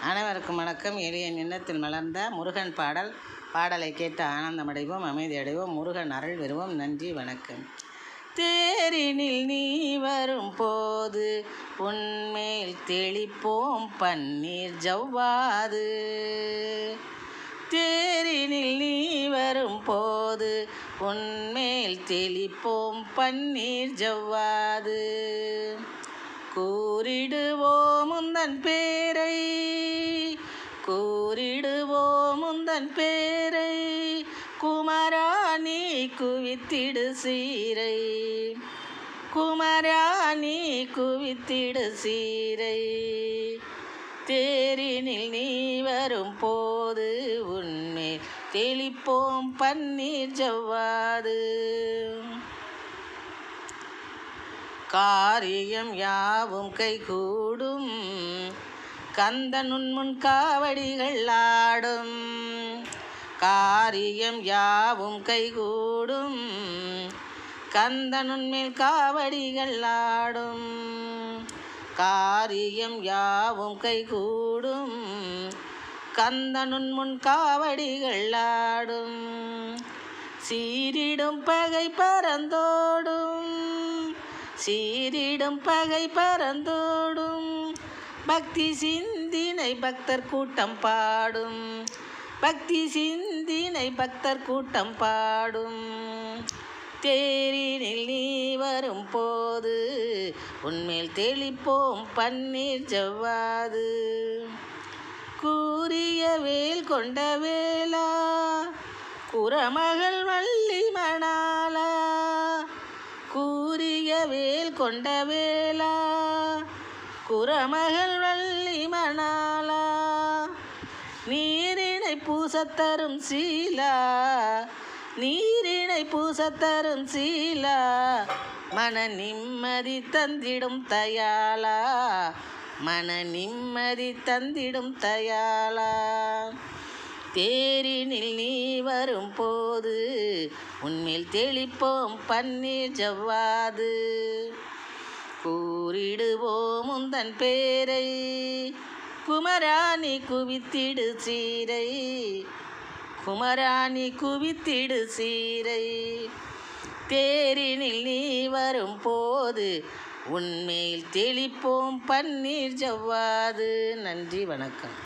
அனைவருக்கும் வணக்கம். எளிய எண்ணத்தில் மலர்ந்த முருகன் பாடலை கேட்டு ஆனந்தமடைவோம், அமைதி அடைவோம், முருகன் அருள் பெறுவோம். நன்றி, வணக்கம். தேரினில் நீ வரும் போது உன்மேல் தெளிப்போம் பன்னீர் ஜவ்வாது. தேரினில் நீ வரும் போது உன்மேல் தெளிப்போம் பன்னீர் ஜவ்வாது. கூறிடுவோம் உந்தன் பேரை, கூறிடுவோம் உந்தன் பேரை, குமரா நீ குவித்திடு சீரை, குமரா நீ குவித்திடு சீரை. தேரினில் நீ வரும் போது உன்மேல் தெளிப்போம் பன்னீர் ஜவ்வாது. காரியம் யாவும் கைகூடும் கந்தன் உன்முன் காவடிகள் ஆடும். காரியம் யாவும் கைகூடும் கந்தன் உன்மேல் காவடிகள் ஆடும். காரியம் யாவும் கைகூடும் கந்தன் உன்முன் காவடிகள் ஆடும். சீரிடும் பகை பறந்தோடும், சீரிடும் பகை பறந்தோடும், பக்தி சிந்தினை பக்தர் கூட்டம் பாடும், பக்தி சிந்தினை பக்தர் கூட்டம் பாடும். தேரினில் நீ வரும் போது உன்மேல் தெளிப்போம் பன்னீர் ஜவ்வாது. கூறிய வேல் கொண்ட வேளா, குறமகள் வள்ளி மணாலா, கூறிய வேல் கொண்ட வேளா, குறமகள் வள்ளி மணாலா, நீரினை பூசத்தரும் சீலா, நீரினை பூசத்தரும் சீலா, மன நிம்மதி தந்திடும் தயாளா, மன நிம்மதி தந்திடும் தயாளா. தேரினில் நீ வரும் போது உன்மேல் தெளிப்போம் பன்னீர் ஜவ்வாது. கூறிடுவோம் உந்தன் பேரை, குமரா நீ குவித்திடு சீரை, குமரா நீ குவித்திடு சீரை. தேரினில் நீ வரும் போது உன்மேல் தெளிப்போம் பன்னீர் ஜவ்வாது. நன்றி, வணக்கம்.